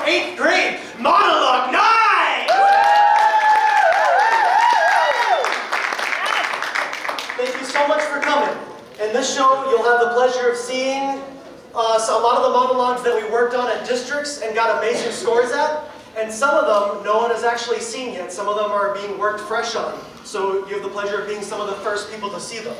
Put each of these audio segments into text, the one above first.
8th grade monologue night! Thank you so much for coming. In this show, you'll have the pleasure of seeing a lot of the monologues that we worked on at districts and got amazing scores at. And some of them no one has actually seen yet. Some of them are being worked fresh on. So you have the pleasure of being some of the first people to see them.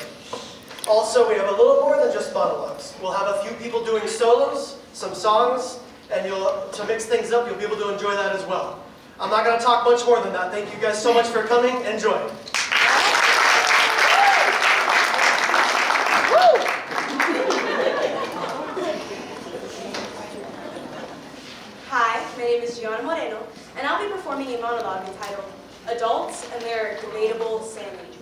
Also, we have a little more than just monologues. We'll have a few people doing solos, some songs, and to mix things up, you'll be able to enjoy that as well. I'm not going to talk much more than that. Thank you guys so much for coming. Enjoy. Hi, my name is Gianna Moreno, and I'll be performing a monologue entitled Adults and Their Debatable Sandwich.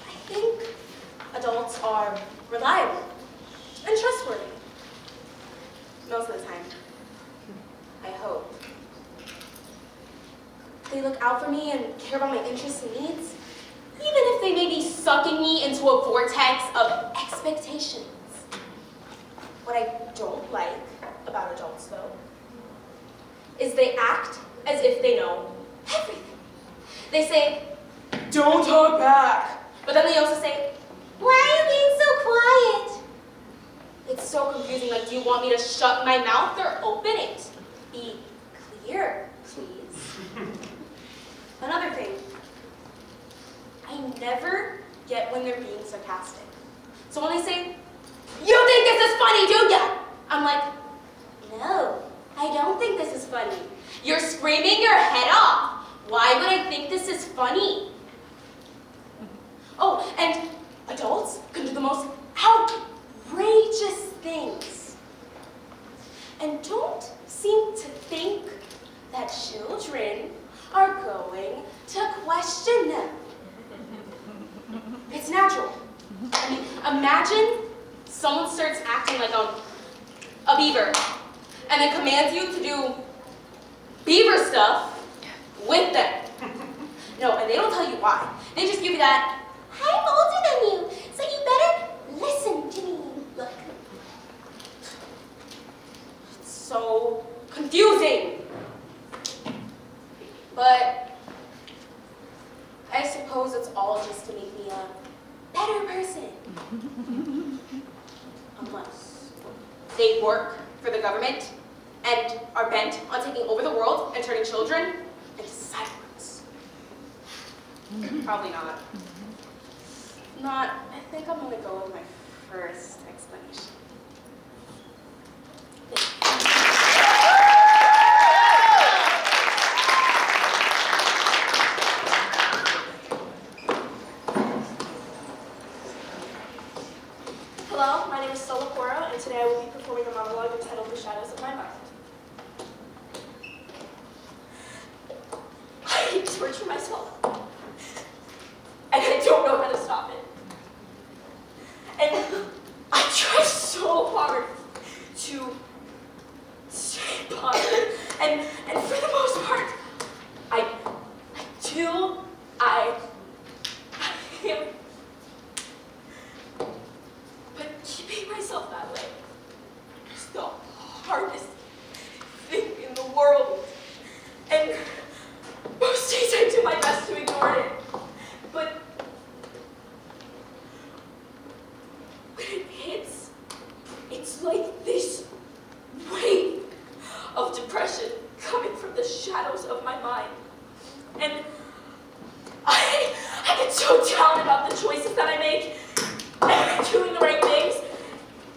I think adults are reliable and trustworthy. Most of the time. I hope. They look out for me and care about my interests and needs, even if they may be sucking me into a vortex of expectations. What I don't like about adults, though, is they act as if they know everything. They say, "Don't talk back," but then they also say, "Why are you being so quiet?" It's so confusing. Like, do you want me to shut my mouth or open it? Be clear, please. Another thing, I never get when they're being sarcastic. So when they say, "You think this is funny, do ya?" I'm like, "No, I don't think this is funny. You're screaming your head off. Why would I think this is funny?" Oh, and adults can do the most outrageous things and don't seem to think that children are going to question them. It's natural. I mean, imagine someone starts acting like a beaver and then commands you to do beaver stuff with them. No, and they don't tell you why. They just give you that, "I'm older than you, so you better listen to me" look. It's so confusing. But I suppose it's all just to make me a better person. Unless they work for the government and are bent on taking over the world and turning children into cyborgs. Probably not. I think I'm gonna go with my first explanation. Hello, my name is and today I will be performing a monologue entitled The Shadows of My Mind. I torture myself, and I don't know how to stop it. And I try so hard to stay positive, and for the most part, I am. But keeping myself that way is the hardest thing in the world. And most days I do my best to ignore it. But when it hits, it's like this wave of depression coming from the shadows of my mind. And I get so down about the choices that I make. Am I doing the right things?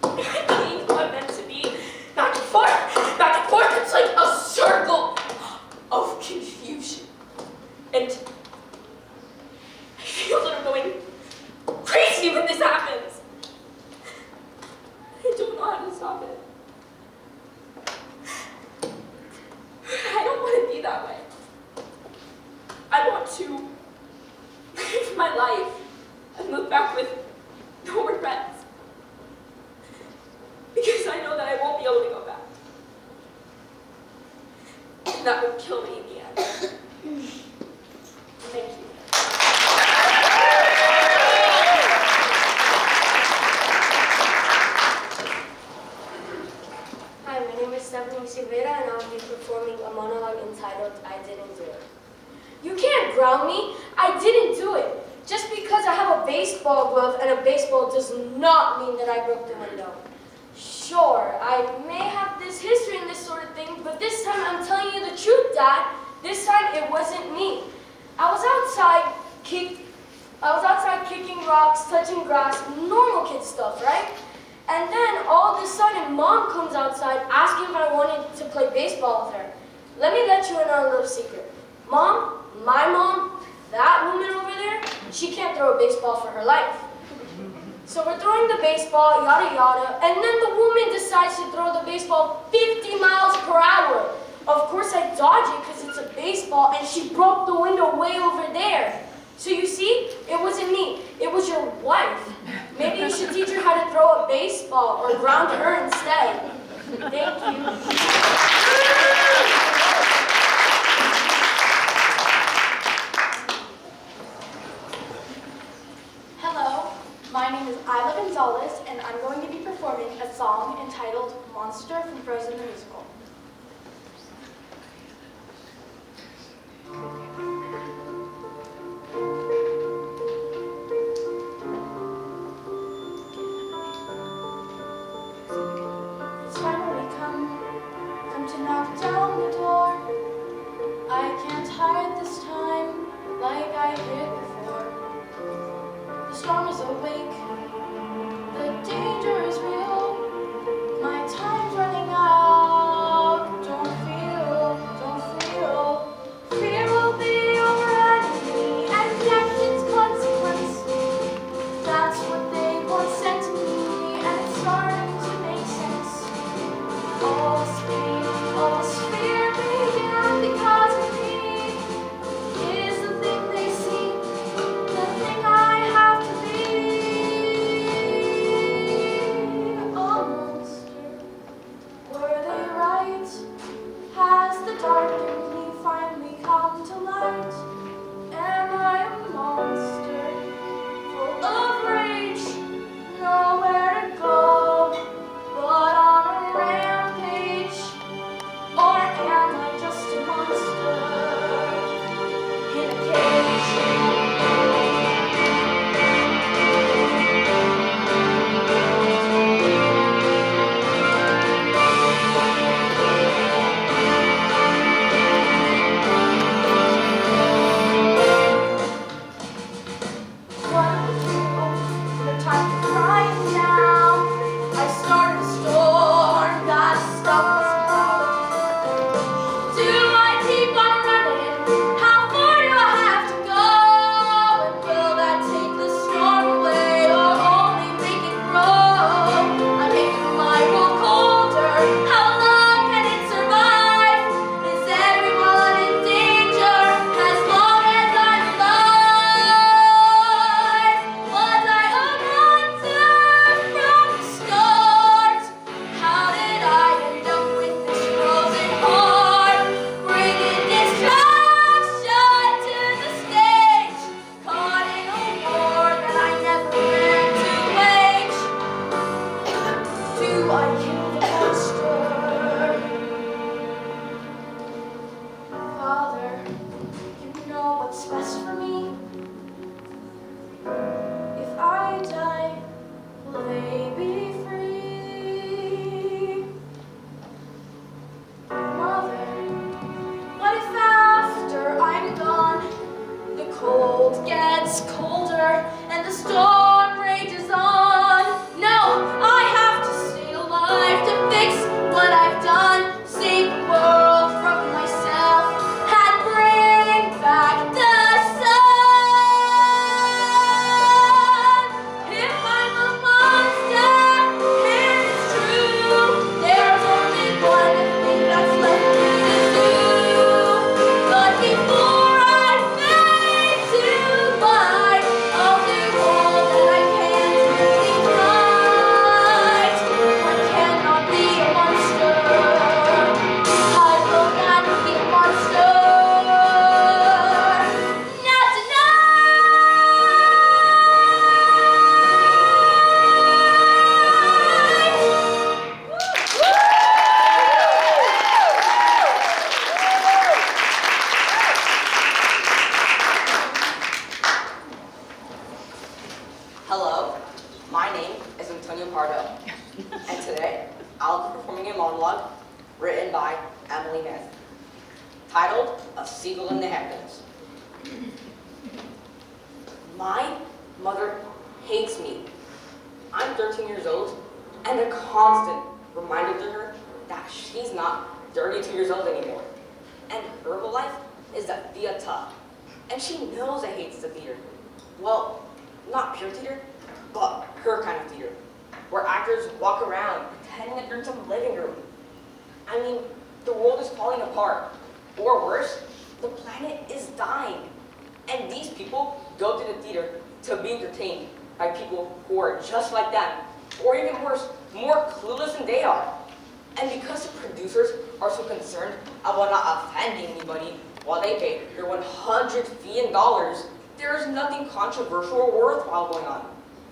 Am I being who I'm meant to be? Back and forth, back and forth. It's like a circle of confusion. And I feel that I'm going crazy when this happens. I don't know how to stop it. I don't want to be that way. I want to live my life and look back with no regrets. Because I know that I won't be able to go back. And that would kill me in the end. Thank you. monologue entitled I Didn't Do It. You can't ground me. I didn't do it. Just because I have a baseball glove and a baseball does not mean that I broke the window. Sure, I may have this history in this sort of thing, but this time I'm telling you the truth, Dad. This time it wasn't me. I was outside kicking rocks, touching grass, normal kid stuff, right? And then all of a sudden, Mom comes outside asking if I wanted to play baseball with her. Let me let you in on a little secret. Mom, my mom, that woman over there, she can't throw a baseball for her life. So we're throwing the baseball, yada yada, and then the woman decides to throw the baseball 50 miles per hour. Of course I dodge it because it's a baseball, and she broke the window way over there. So you see, it wasn't me, it was your wife. Maybe you should teach her how to throw a baseball or ground her instead. Thank you. Hello, my name is Isla Gonzalez, and I'm going to be performing a song entitled Monster from Frozen the Musical. It's finally come to knock down the door. I can't hide this time like I hid before. The storm is awake, the danger is real. My time's running out. Don't feel. Fear will be your enemy, and death its consequence. That's what they once said to me, and it's starting to make sense. All this fear began because of me. Is the thing they see, the thing I have to be. A monster. Were they right? Has the dark in me finally come to light? Am I a monster, full of rage, nowhere to go but on a rampage? Or am I just a monster in a cage? The time for crying now. I started a storm, gotta stop this crowd. Do I keep on running? How far do I have to go? And will that take the storm away or only make it grow? I'm making my world colder. How long can it survive? Is everyone in danger as long as I'm alive? Was I a monster from the start? How did I end up with this frozen heart? Bringing destruction to the stage, caught in a war that I never meant to wage. Do I kill the monster? Father, you know what's best for me. If I die, will they be free? Mother, what if after I'm gone, the cold gets colder and the storm rages on? No, I have to stay alive to fix what I've done, save the world from myself, and bring back the sun. If I'm a monster, and it's true, there's only one thing that's left me to do. But before I fade to light, I'll do all titled A Seagull in the Heavens. My mother hates me. I'm 13 years old, and a constant reminder to her that she's not 32 years old anymore. And her whole life is the theater. And she knows I hate the theater. Well, not pure theater, but her kind of theater, where actors walk around pretending that they're in some living room. I mean, the world is falling apart. Or worse, the planet is dying. And these people go to the theater to be entertained by people who are just like them, or even worse, more clueless than they are. And because the producers are so concerned about not offending anybody while they pay their $100 fee in dollars, there is nothing controversial or worthwhile going on.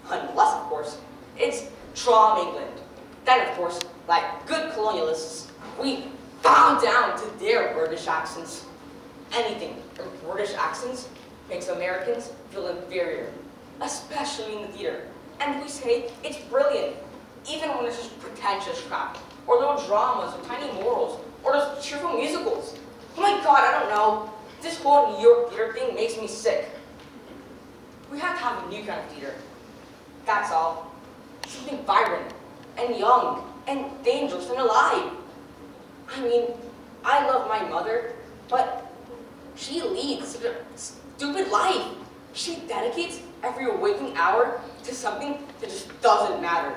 Unless, of course, it's Traum England. Then, of course, like good colonialists, we bow down to their British accents. Anything from British accents makes Americans feel inferior, especially in the theater. And we say it's brilliant, even when it's just pretentious crap, or little dramas, or tiny morals, or those cheerful musicals. Oh my God, I don't know. This whole New York theater thing makes me sick. We have to have a new kind of theater. That's all. Something vibrant, and young, and dangerous, and alive. I mean, I love my mother, but she leads such a stupid life. She dedicates every waking hour to something that just doesn't matter.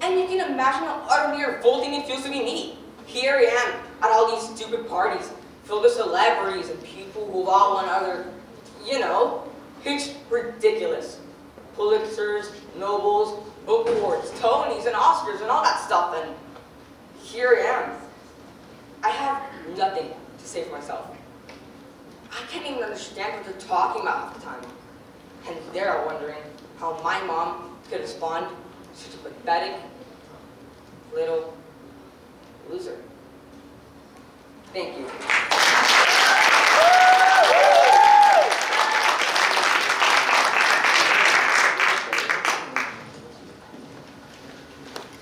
And you can imagine how utterly revolting it feels to be me. Here I am at all these stupid parties, filled with celebrities and people who've all won other, you know, it's ridiculous. Pulitzers, Nobles, book awards, Tonys, and Oscars, and all that stuff, and here I am. I have nothing to say for myself. I can't even understand what they're talking about half the time. And they're wondering how my mom could respond to such a pathetic little loser. Thank you.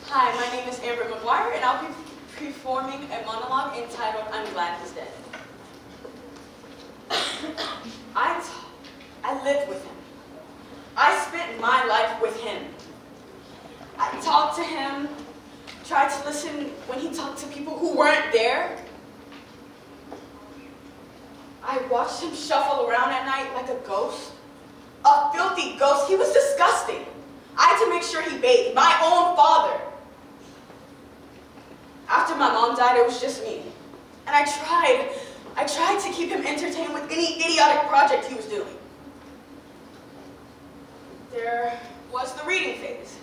Hi, my name is Amber McGuire, and I'll be performing a monologue entitled I'm Glad He's Dead. I lived with him. I spent my life with him. I talked to him, tried to listen when he talked to people who weren't there. I watched him shuffle around at night like a ghost. A filthy ghost. He was disgusting. I had to make sure he bathed, my own father. After my mom died, it was just me. And I tried to keep him entertained with any idiotic project he was doing. There was the reading phase.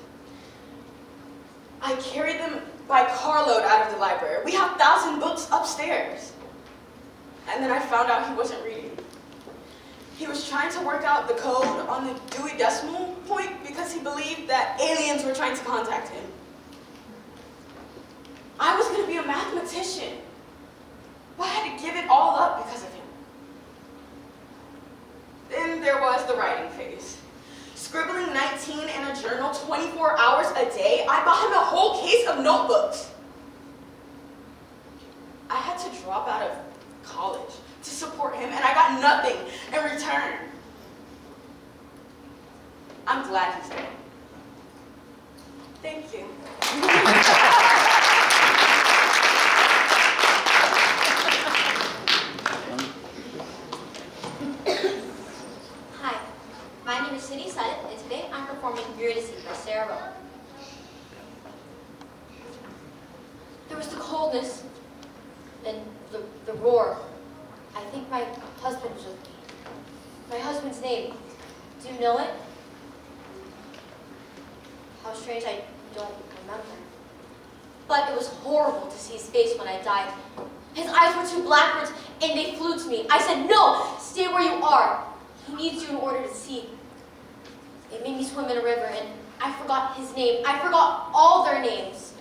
I carried them by carload out of the library. We have 1,000 books upstairs. And then I found out he wasn't reading. He was trying to work out the code on the Dewey Decimal Point because he believed that aliens were trying to contact him. I was going to be a mathematician, but I had to give it all up because of him. Then there was the writing phase. Scribbling 19 in a journal 24 hours a day, I bought him a whole case of notebooks. I had to drop out of college to support him, and I got nothing in return. I'm glad he's dead. Thank you. Hi, my name is Cindy Sutton, and today I'm performing Eurydice by Sarah Rowan. There was the coldness, then the roar. I think my husband was with me. My husband's name, do you know it? How strange, I don't remember. But it was horrible to see his face when I died. His eyes were two blackbirds, and they flew to me. I said, no, stay where you are. He needs you in order to see. It made me swim in a river, and I forgot his name. I forgot all their names.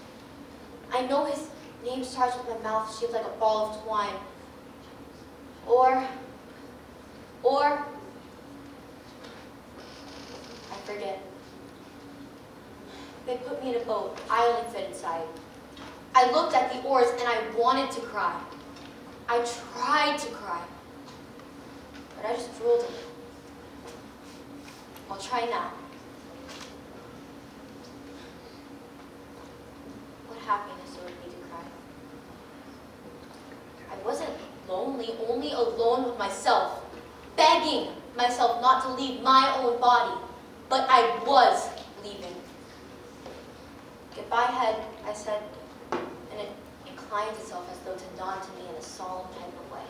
I know his name starts with a mouth shaped like a ball of twine. Or, I forget. They put me in a boat. I only fit inside. I looked at the oars and I wanted to cry. I tried to cry, but I just drooled a little. I'll try now. What happiness it would be to cry. I wasn't lonely, only alone with myself, begging myself not to leave my own body, but I was leaving. Goodbye, head, I said, and it inclined itself as though to nod to me in a solemn type of way.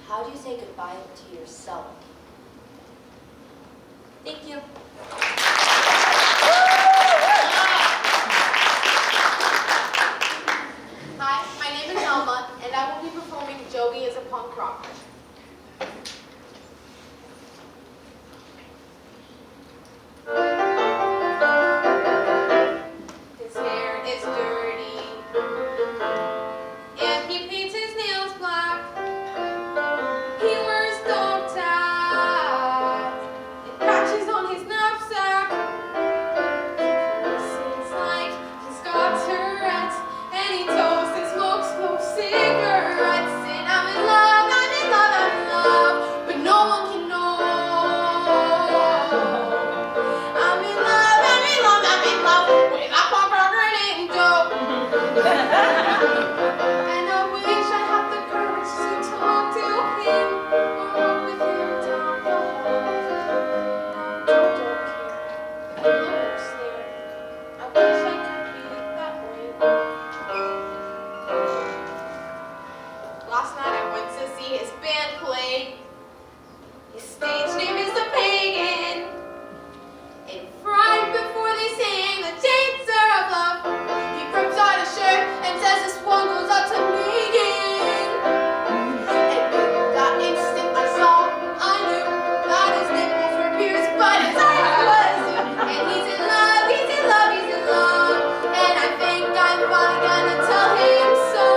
How do you say goodbye to yourself? Thank you. Hi, my name is Alma, and I will be performing Joey as a punk rocker. His hair is dirty, and he paints his nails black. He wears dog tags and patches on his knapsack. He seems like he's got Tourette's, and he toasts and smokes clove cigarettes. And I'm in love, I'm in love, I'm in love, but no one can know. I'm in love, I'm in love, I'm in love with a punk rocker named Joe. And I wish I had the courage to talk to him or walk with him down the hall. Now Joe don't care if you look or stare. I wish I could be that way. Last night I went to see his band play. His stage name is The Pagan. And right before they sing the Chaser of Love, he rips out his shirt and says this one goes out to Megan. And in that instant I saw, I knew that his nipples were pierced, but his heart wasn't. And he's in love, he's in love, he's in love. And I think I'm finally gonna tell him so.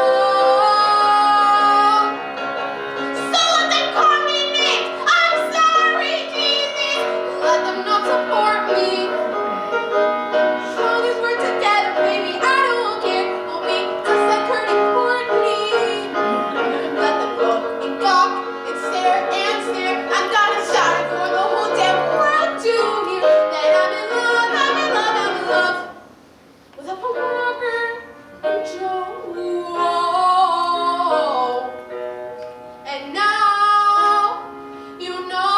So let them call me names. I'm sorry, Jesus. Let them not support me. As long as we're together, baby, I don't care. We'll be just like Kurt and Courtney. Let them look and gawk and stare and stare. I'm gonna shout it for the whole damn world to hear that I'm in love, I'm in love, I'm in love with a punk rocker and Joe. And now you know.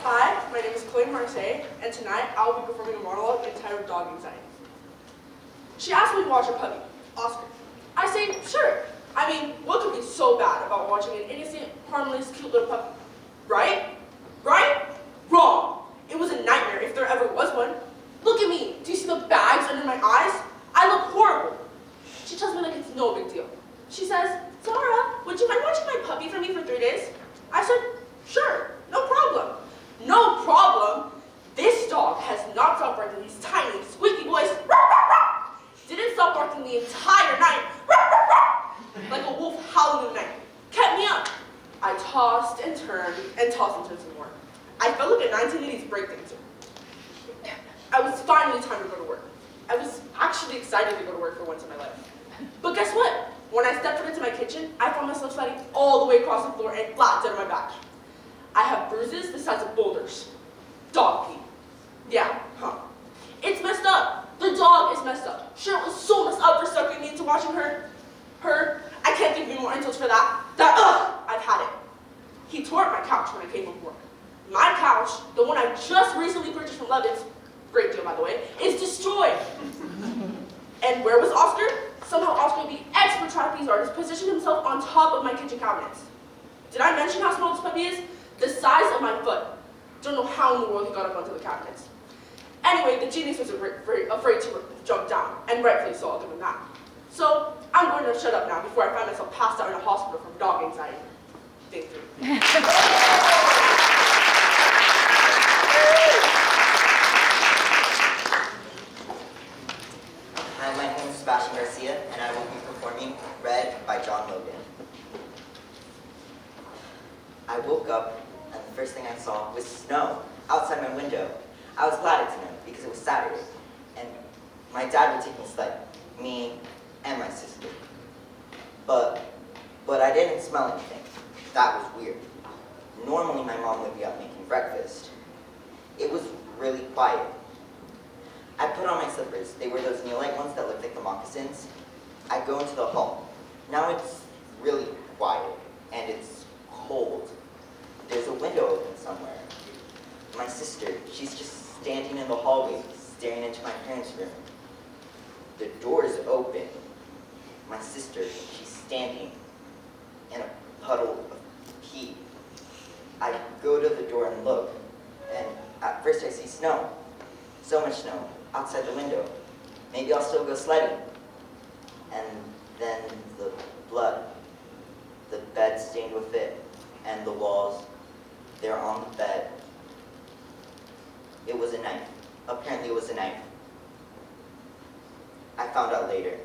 Hi, my name is Chloe Marseille, and tonight I will be performing a monologue entitled Dog Anxiety. She asked me to watch her puppy, Oscar. I say, sure. I mean, what could be so bad about watching an innocent, harmless, cute little puppy? Right? Right? Wrong. It was a nightmare if there ever was one. Look at me. Do you see the bags under my eyes? I look horrible. She tells me like it's no big deal. She says, Zara, would you mind watching my puppy for me for 3 days? I said, sure, no problem. No problem. This dog has not stopped barking his tiny, squeaky voice. Didn't stop barking the entire night. Like a wolf howling in the night. Kept me up. I tossed and turned and tossed and turned some more. I felt like a 1980s breakdancer. I was finally time to go to work. I was actually excited to go to work for once in my life. But guess what? When I stepped foot into my kitchen, I found myself sliding all the way across the floor and flat down my back. I have bruises the size of boulders. Dog pee. Yeah, huh. It's messed up. The dog is messed up. Cheryl is so messed up for sucking me into watching her. I can't give you more insults for that. I've had it. He tore up my couch when I came home from work. My couch, the one I just recently purchased from Levin's, great deal by the way, is destroyed. And where was Oscar? Somehow Oscar, the expert trapeze artist, positioned himself on top of my kitchen cabinets. Did I mention how small this puppy is? The size of my foot. Don't know how in the world he got up onto the cabinets. Anyway, the genius was very afraid to jump down, and rightfully so, I'll give him that. So, I'm going to shut up now before I find myself passed out in a hospital from dog anxiety. Thank you. Hi, my name is Sebastian Garcia, and I will be performing Red by John Logan. I woke up first thing I saw was snow outside my window. I was glad it snowed because it was Saturday, and my dad would take me sledding, me and my sister. But I didn't smell anything. That was weird. Normally my mom would be up making breakfast. It was really quiet. I put on my slippers. They were those neolite ones that look like the moccasins. I go into the hall. Now it's really quiet, and it's cold. There's a window open somewhere. My sister, she's just standing in the hallway, staring into my parents' room. The door is open. My sister, she's standing in a puddle of pee. I go to the door and look, and at first I see snow. So much snow outside the window. Maybe I'll still go sledding. And then the blood. The bed stained with it, and the walls. They're on the bed. It was a knife. Apparently it was a knife. I found out later.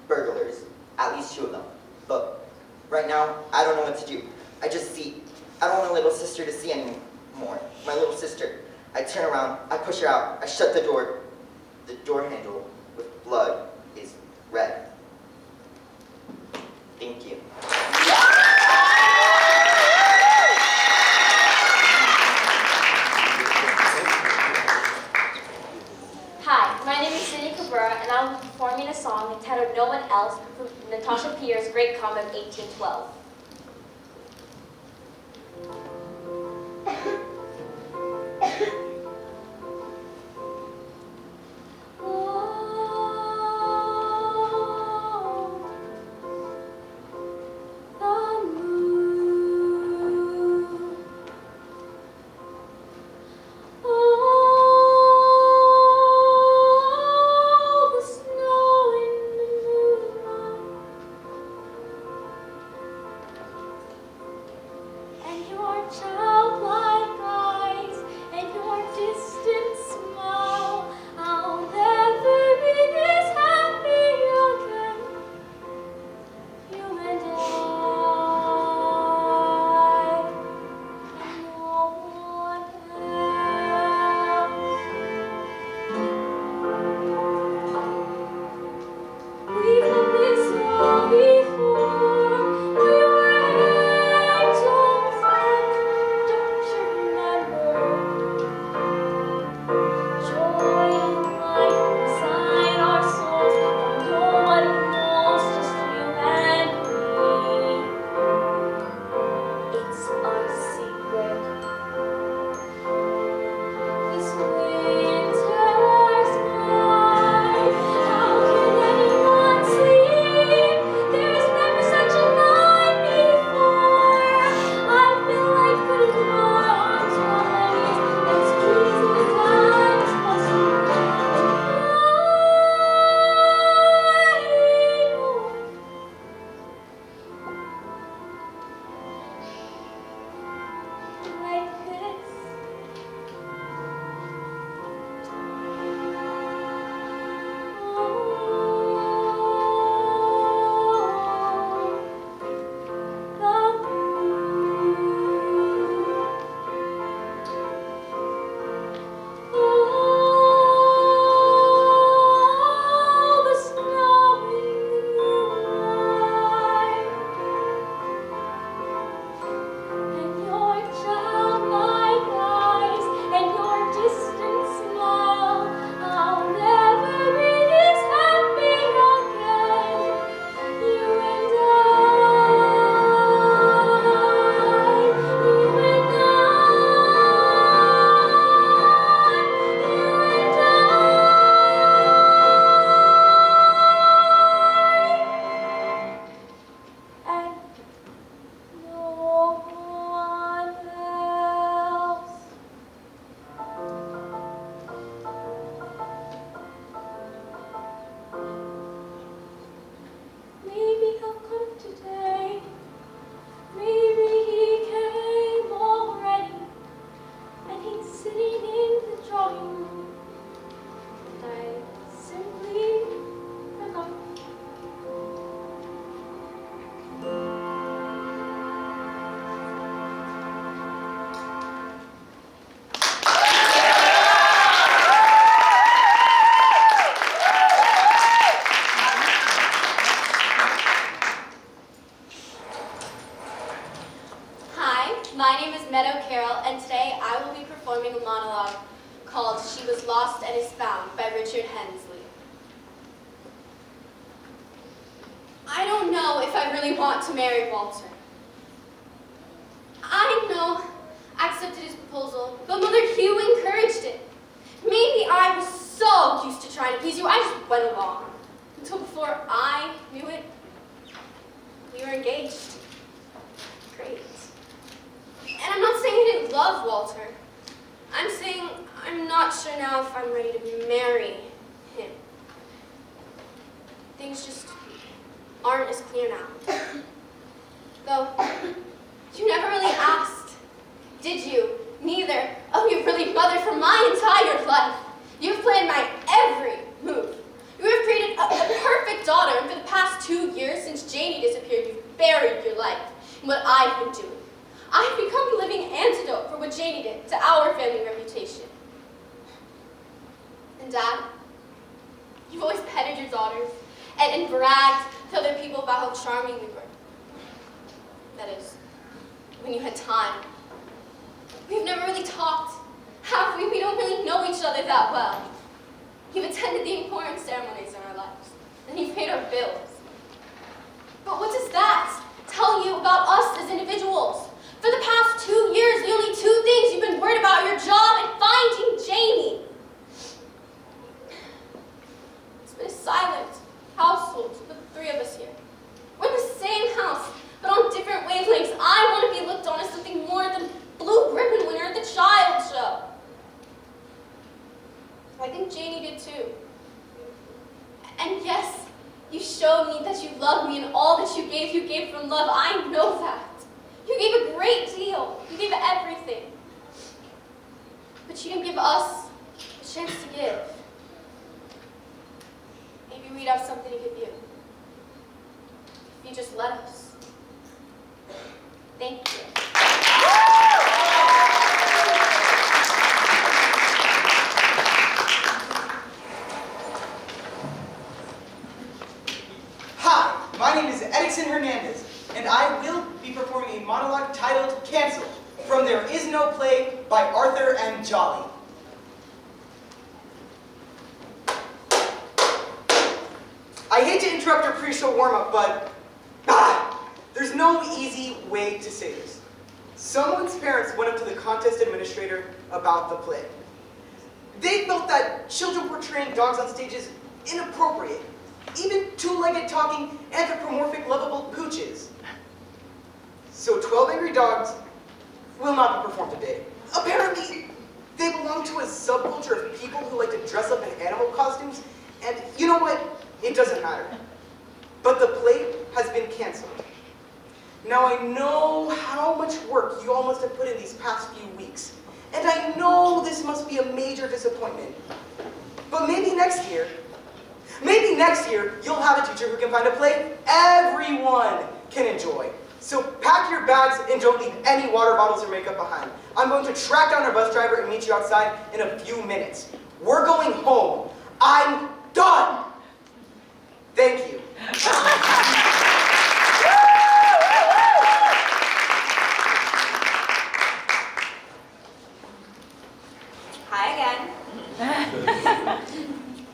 Burglars. At least 2 of them. But right now, I don't know what to do. I don't want my little sister to see anymore. My little sister. I turn around, I push her out, I shut the door. The door handle with blood is red. Thank you. Hi, my name is Cindy Cabrera, and I'll be performing a song entitled No One Else from Natasha Pierre's great comic 1812. I will be performing a monologue called She Was Lost and Is Found by Richard Hensley. I don't know if I really want to marry Walter. I accepted his proposal, but Mother Hugh encouraged it. Maybe I was so used to trying to please you, I just went along. Until before I knew it, we were engaged. Great. And I'm not saying I didn't love Walter. I'm saying I'm not sure now if I'm ready to marry him. Things just aren't as clear now. Though, you never really asked, did you? Neither of you really, Mother, for my entire life. You've planned my every move. You have created a perfect daughter, and for the past 2 years, since Janie disappeared, you've buried your life in what I've been doing. I've become a living antidote for what Janie did to our family reputation. And Dad, you've always petted your daughters and bragged to other people about how charming we were. That is, when you had time. We've never really talked, have we? We don't really know each other that well. You've attended the important ceremonies in our lives, and you've paid our bills. But what does that tell you about us as individuals? For the past 2 years, the only 2 things you've been worried about are your job and finding Janie. It's been a silent household with the 3 of us here. We're in the same house, but on different wavelengths. I want to be looked on as something more than blue ribbon winner at the child show. I think Janie did too. And yes, you showed me that you loved me, and all that you gave from love. I know that. You gave a great deal. You gave everything. But you didn't give us a chance to give. Maybe we'd have something to give you. If you just let us. Thank you. Hi, my name is Edison Hernandez, and I will be performing a monologue titled Canceled from There Is No Play by Arthur M. Jolly. I hate to interrupt your pre-show warm-up, but there's no easy way to say this. Someone's parents went up to the contest administrator about the play. They felt that children portraying dogs on stage is inappropriate. Even 2-legged talking anthropomorphic lovable pooches. So 12 Angry Dogs will not be performed today. Apparently, they belong to a subculture of people who like to dress up in animal costumes, and you know what? It doesn't matter. But the play has been canceled. Now I know how much work you all must have put in these past few weeks, and I know this must be a major disappointment. But maybe next year you'll have a teacher who can find a play everyone can enjoy. So pack your bags and don't leave any water bottles or makeup behind. I'm going to track down our bus driver and meet you outside in a few minutes. We're going home. I'm done. Thank you. Hi again.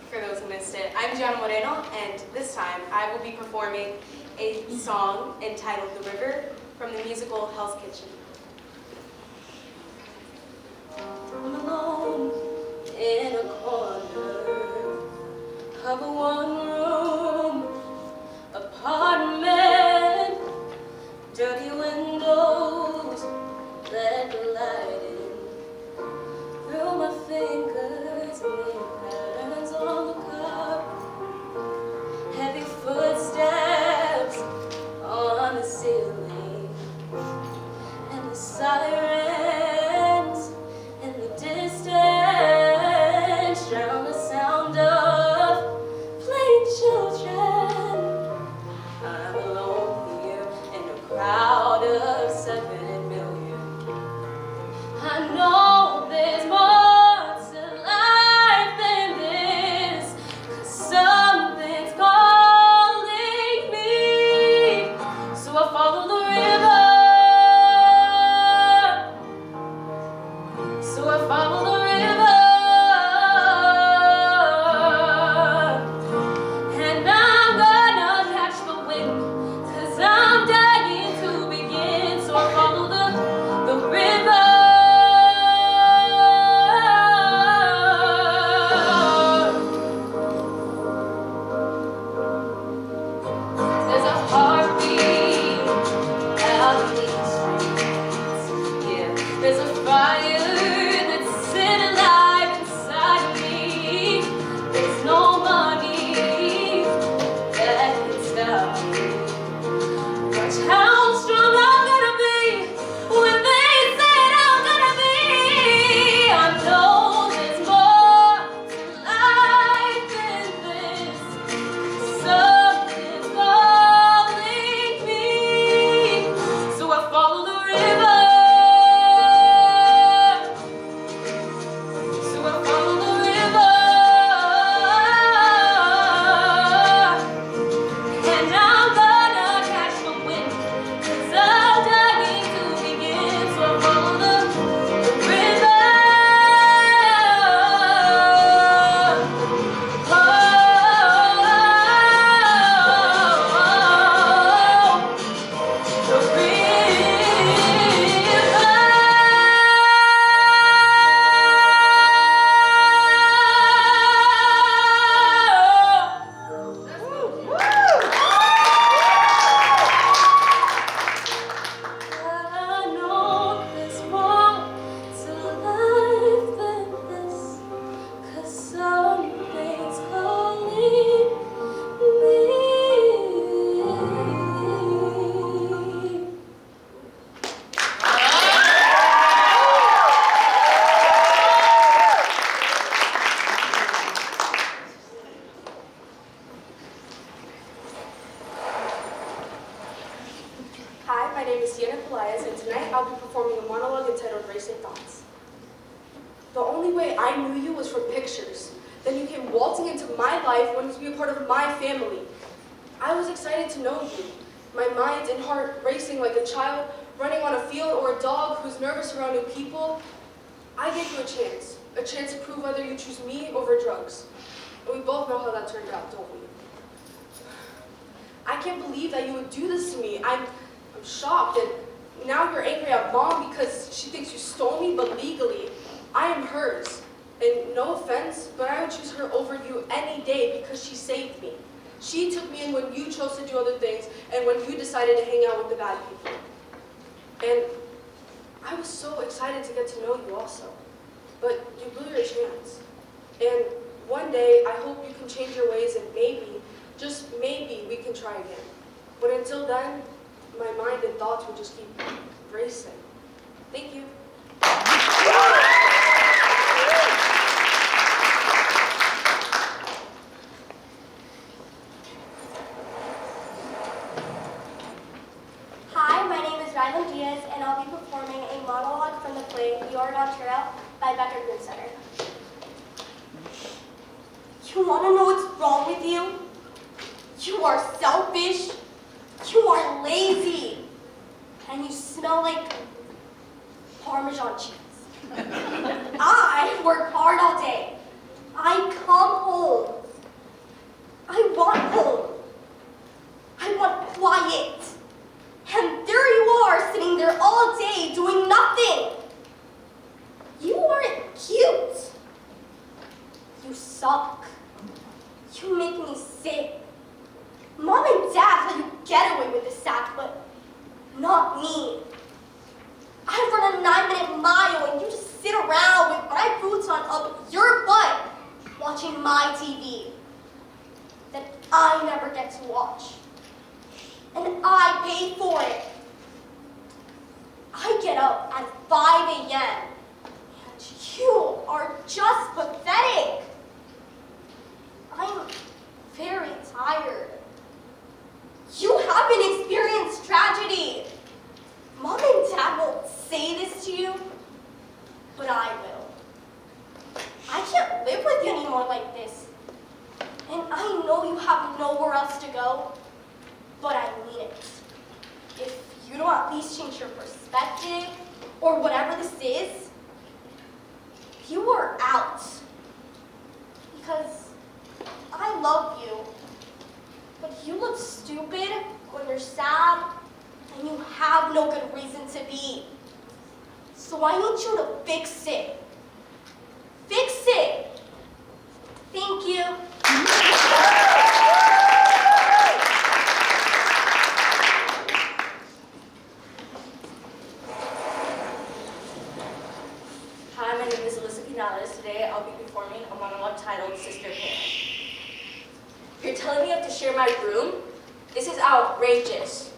For those who missed it, I'm Gianna Moreno, and this time I will be performing a song entitled The River from the musical Hell's Kitchen. I'm alone in a corner of a one-room apartment, dirty windows let the light in through my fingers, make patterns on the carpet, heavy footsteps on the ceiling, and So I follow the river, and I'm gonna catch the wind, 'cause I'm dying to begin. So I follow the river. There's a heartbeat out in these streets. Yeah, there's a fire that's set alive inside me. There's no money that can stop me. Watch how strong I'm gonna be when they said I'm gonna be. I know there's more to life than this. Something's calling me, so I follow the river. So I follow the river, and I'm gonna catch the wind, 'cause I'm dying to begin. So I follow the river. I know there's more to life than this, 'cause something's calling me. Hi, my name is Sienna Pelaez, and tonight I'll be performing a monologue entitled Racing Thoughts. The only way I knew you was from pictures. Then you came waltzing into my life, wanting to be a part of my family. I was excited to know you, my mind and heart racing like a child running on a field or a dog who's nervous around new people. I gave you a chance to prove whether you choose me over drugs. And we both know how that turned out, don't we? I can't believe that you would do this to me. I'm shocked, and now you're angry at Mom because she thinks you stole me, but legally, I am hers. And no offense, but I would choose her over you any day because she saved me. She took me in when you chose to do other things and when you decided to hang out with the bad people. And I was so excited to get to know you also. But you blew your chance. And one day, I hope you can change your ways and maybe, just maybe, we can try again. But until then, my mind and thoughts will just keep racing. Thank you. Hi, my name is Rylan Diaz, and I'll be performing a monologue from the play The Oregon Trail by Becker Center. You want to know what's wrong with you? You are selfish, you are lazy, and you smell like Parmesan cheese. I work hard all day. I come home. I want home. I want quiet. And there you are, sitting there all day doing nothing. You aren't cute. You suck. You make me sick. Mom and Dad let you get away with this sack, but not me. I run a 9-minute mile and you just sit around with my boots on up your butt, watching my TV that I never get to watch. And I pay for it. I get up at 5 a.m. and you are just pathetic. I'm very tired. You haven't experienced tragedy. Mom and Dad won't say this to you, but I will. I can't live with you anymore like this. And I know you have nowhere else to go, but I mean it. If you don't at least change your perspective, or whatever this is, name is Alyssa Pinales. Today I'll be performing a monologue titled Sister Pam. You're telling me I have to share my room? This is outrageous.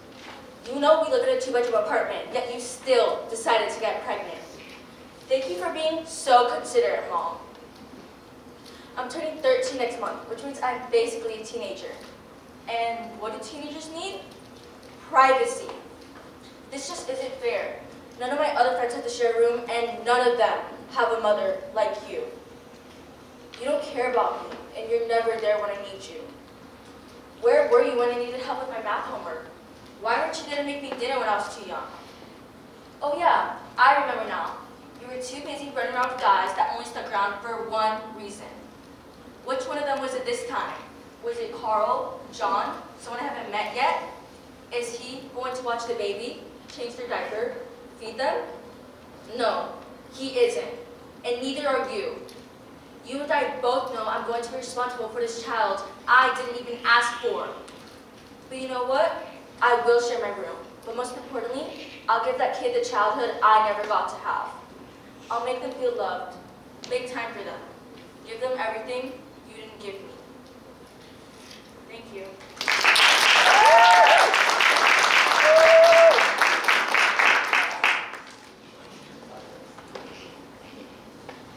You know we live in a 2-bedroom apartment, yet you still decided to get pregnant. Thank you for being so considerate, Mom. I'm turning 13 next month, which means I'm basically a teenager. And what do teenagers need? Privacy. This just isn't fair. None of my other friends have to share a room, and none of them have a mother like you. You don't care about me, and you're never there when I need you. Where were you when I needed help with my math homework? Why weren't you there to make me dinner when I was too young? Oh yeah, I remember now. You were too busy running around with guys that only stuck around for one reason. Which one of them was it this time? Was it Carl, John, someone I haven't met yet? Is he going to watch the baby, change their diaper, feed them? No, he isn't. And neither are you. You and I both know I'm going to be responsible for this child I didn't even ask for. But you know what? I will share my room. But most importantly, I'll give that kid the childhood I never got to have. I'll make them feel loved. Make time for them. Give them everything you didn't give me. Thank you.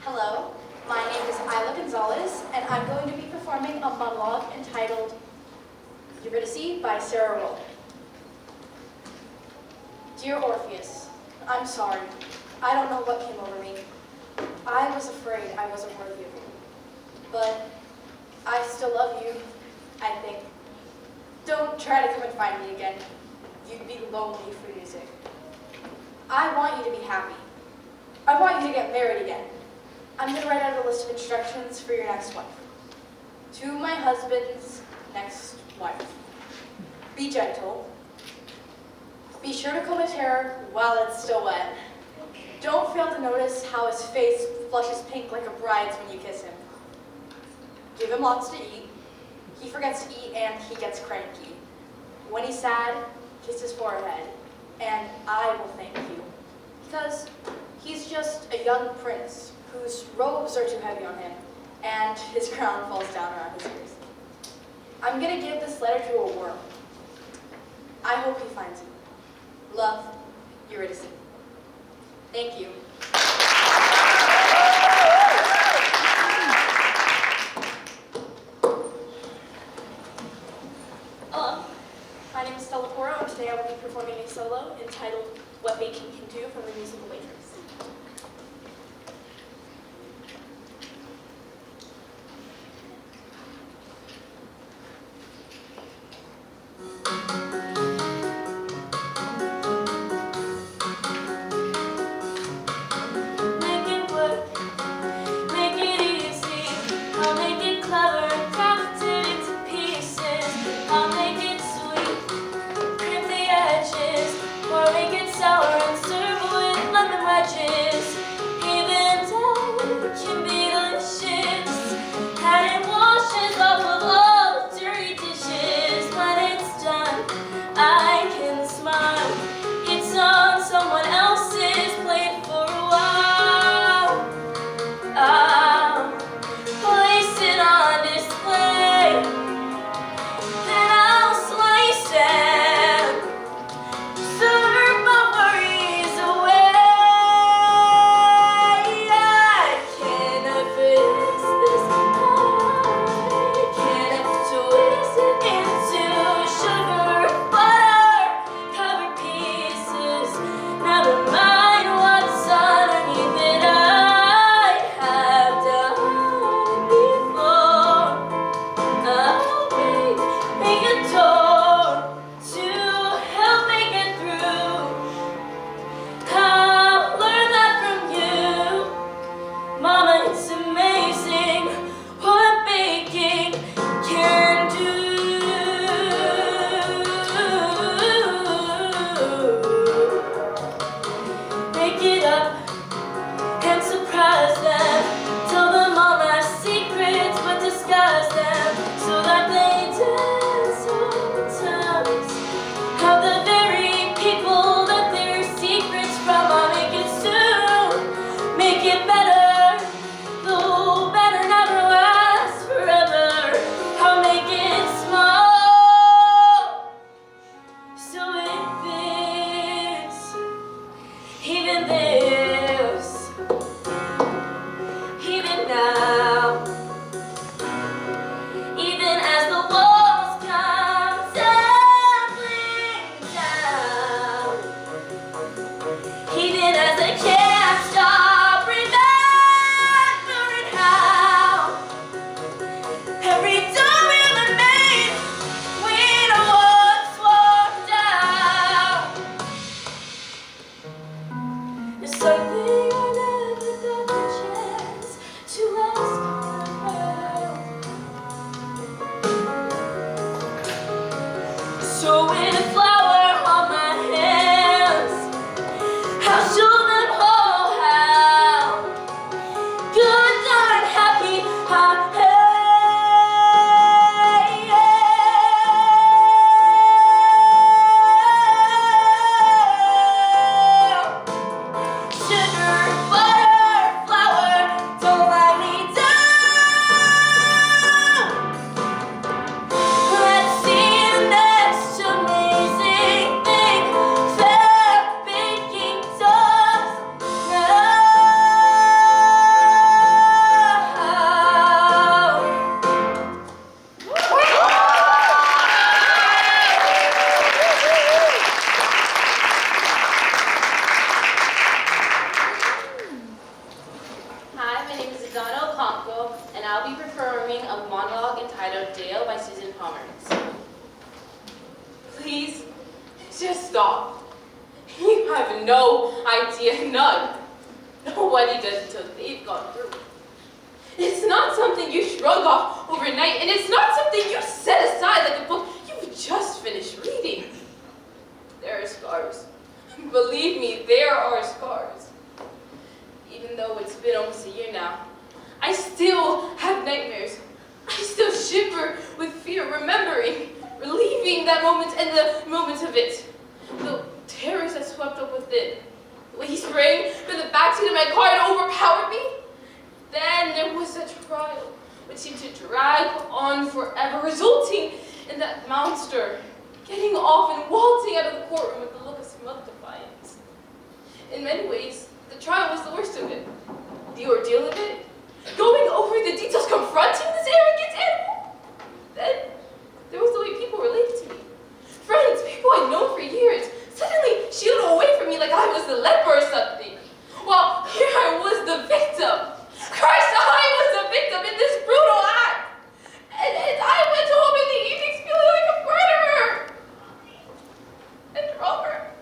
Hello, my name is Isla Gonzalez, and I'm going to be performing a monologue entitled Eurydice by Sarah Roll. Dear Orpheus, I'm sorry. I don't know what came over me. I was afraid I wasn't worthy of you. But I still love you, I think. Don't try to come and find me again. You'd be lonely for music. I want you to be happy. I want you to get married again. I'm going to write out a list of instructions for your next wife. To my husband's next wife. Be gentle. Be sure to comb his hair while it's still wet. Don't fail to notice how his face flushes pink like a bride's when you kiss him. Give him lots to eat. He forgets to eat and he gets cranky. When he's sad, kiss his forehead, and I will thank you. Because he's just a young prince whose robes are too heavy on him, and his crown falls down around his ears. I'm going to give this letter to a worm. I hope he finds you. Love, Eurydice. Thank you. Hello, my name is Stella Cora, and today I will be performing a solo entitled What Baking Can Do from the musical Waitress. name is Adana Okonkwo, and I'll be performing a monologue entitled Dale by Susan Pomerantz. Please, just stop. You have no idea, none. Nobody does until they've gone through. It's not something you shrug off overnight, and it's not something you set aside like a book you've just finished reading. There are scars. Believe me, there are scars. Even though it's been almost a year now, I still have nightmares. I still shiver with fear, remembering, reliving that moment and the moments of it. The terrors that swept up within. The way he sprang from the backseat of my car and overpowered me. Then there was a trial, which seemed to drag on forever, resulting in that monster getting off and waltzing out of the courtroom with a look of smug defiance. In many ways, the trial was the worst of it. The ordeal of it, going over the details, confronting this arrogant animal. Then, there was the way people related to me. Friends, people I'd known for years, suddenly shielded away from me like I was the leper or something. While here I was the victim. Christ, I was the victim in this brutal act. And I went home in the evenings feeling like a murderer. And Robert,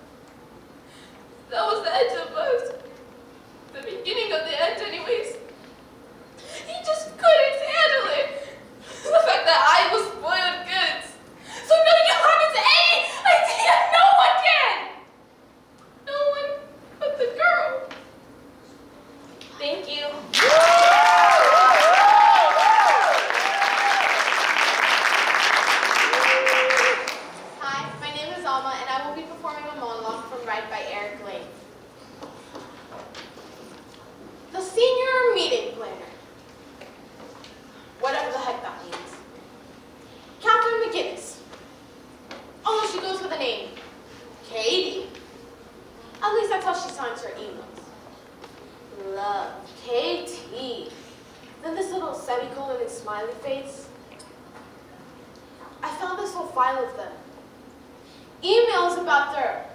that was the end of us. The beginning of the end anyways. He just couldn't handle it. The fact that I was spoiled goods. So no, you haven't any idea. No one can. No one but the girl. Thank you. Hi, my name is Alma, and I will be performing a monologue from Right by Eric Lane. The senior meeting planner. Whatever the heck that means. Catherine McGinnis. Although she goes with the name Katie. At least that's how she signs her emails. Love, KT. Then this little semicolon and smiley face. I found this whole file of them. Emails about their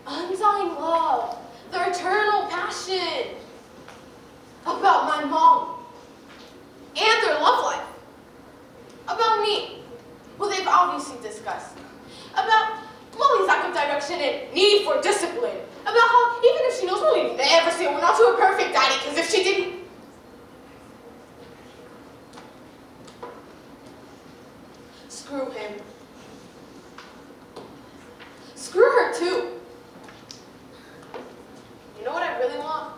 undying love, their eternal passion. About my mom. And their love life. About me, who they've obviously discussed. About Molly's lack of direction and need for discipline. About how even if she knows Molly never say we're not to a perfect daddy, because if she didn't, screw him. Screw her too. You know what I really want?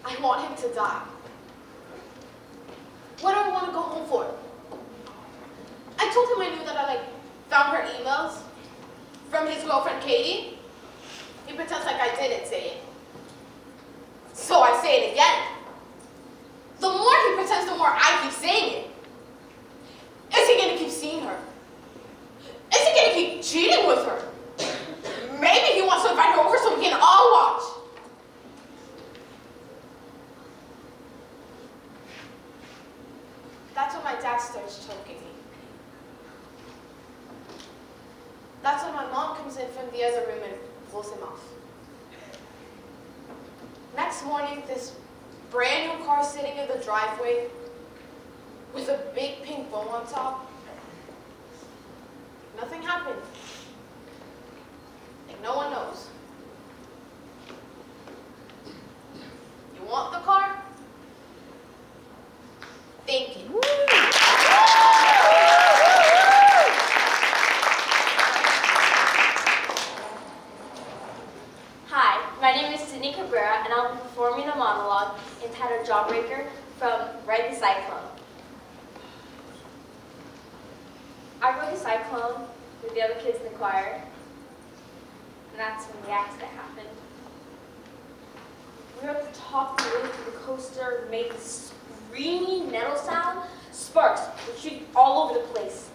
I want him to die. What do I want to go home for? I told him I knew that I found her emails from his girlfriend Katie. He pretends like I didn't say it. So I say it again. The more he pretends, the more I keep saying it. Is he gonna keep seeing her? Is he gonna keep cheating with her? Maybe he wants to invite her over so we can all watch. That's when my dad starts choking me. That's when my mom comes in from the other room and pulls him off. Next morning, this brand new car sitting in the driveway with a big pink bow on top. Nothing happened. Like no one knows. You want the car? Thank you. Hi, my name is Sydney Cabrera, and I'll be performing a monologue entitled Jawbreaker from Ride the Cyclone. I rode the cyclone with the other kids in the choir, and that's when the accident happened. We were at the top of the roof of the coaster, made this screaming metal sound. Sparks were shooting all over the place.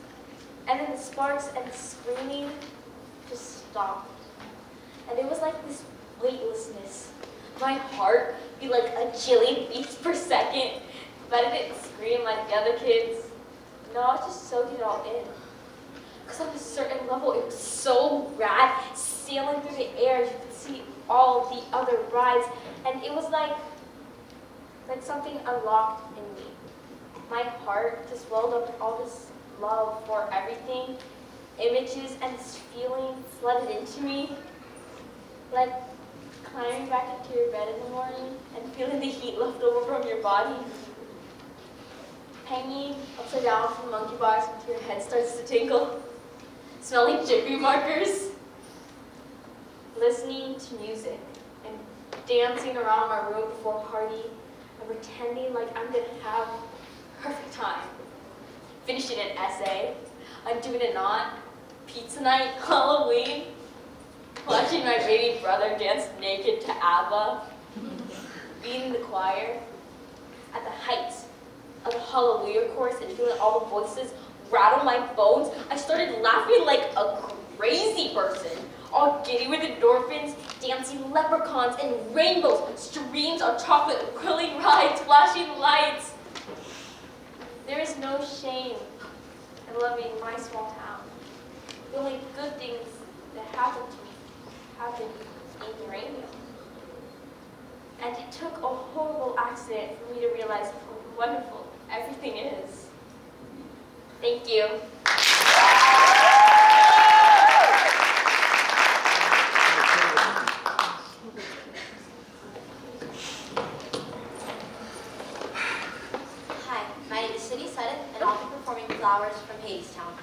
And then the sparks and the screaming just stopped. And it was like this weightlessness. My heart beat like a jillion beats per second, but I didn't scream like the other kids. No, I was just soaking it all in. Because on a certain level, it was so rad, sailing through the air. You could see all the other rides, and it was like something unlocked in me. My heart just welled up with all this love for everything. Images and this feeling flooded into me. Like climbing back into your bed in the morning and feeling the heat left over from your body. Hanging upside down from the monkey bars until your head starts to tingle. Smelling Jiffy markers. Listening to music and dancing around my room before a party and pretending like I'm gonna have a perfect time. Finishing an essay, undoing a knot, pizza night, Halloween, watching my baby brother dance naked to ABBA, being in the choir, at the height of the Hallelujah chorus and feeling all the voices rattle my bones, I started laughing like a crazy person, all giddy with endorphins, dancing leprechauns and rainbows, streams of chocolate, curling rides, flashing lights. There is no shame in loving my small town. The only good things that happened to me happened in uranium. And it took a horrible accident for me to realize how wonderful everything is. Thank you. Hi, my name is Cindy Sutton, and I'll be performing Flowers from Hadestown.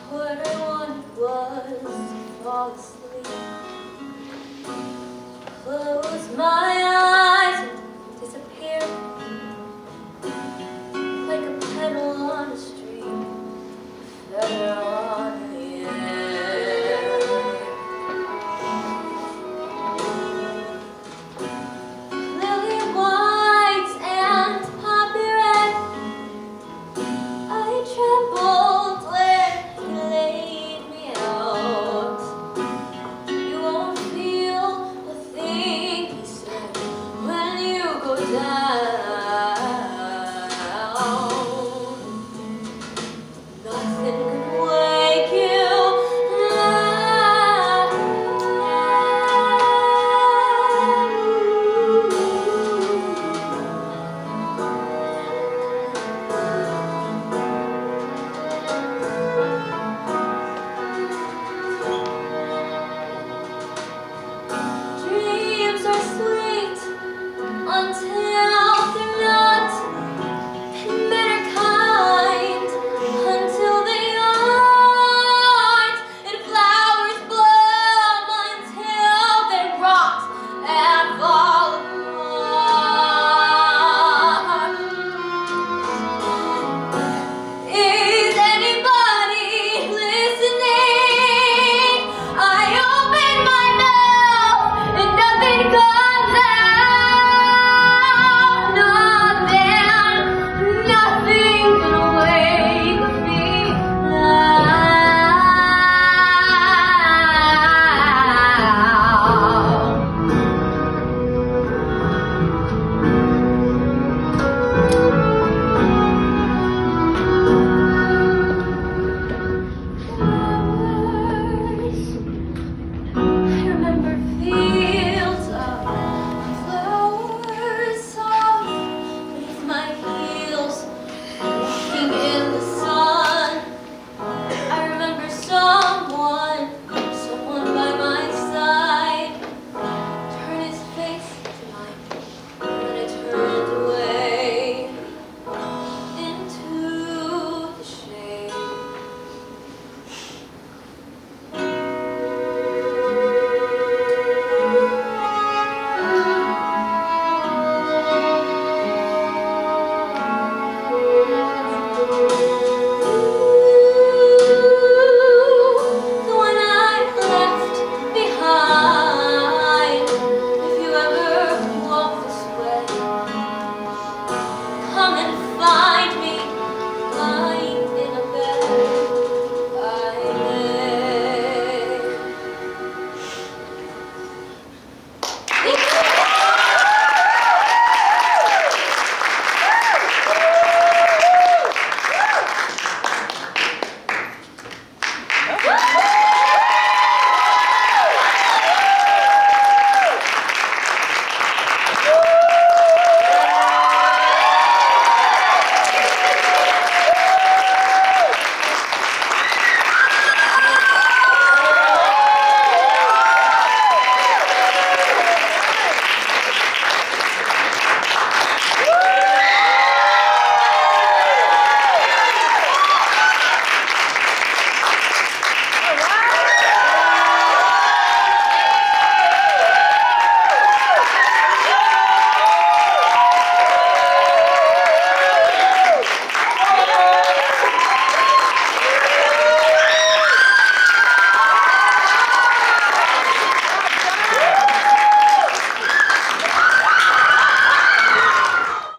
What I wanted was to fall asleep.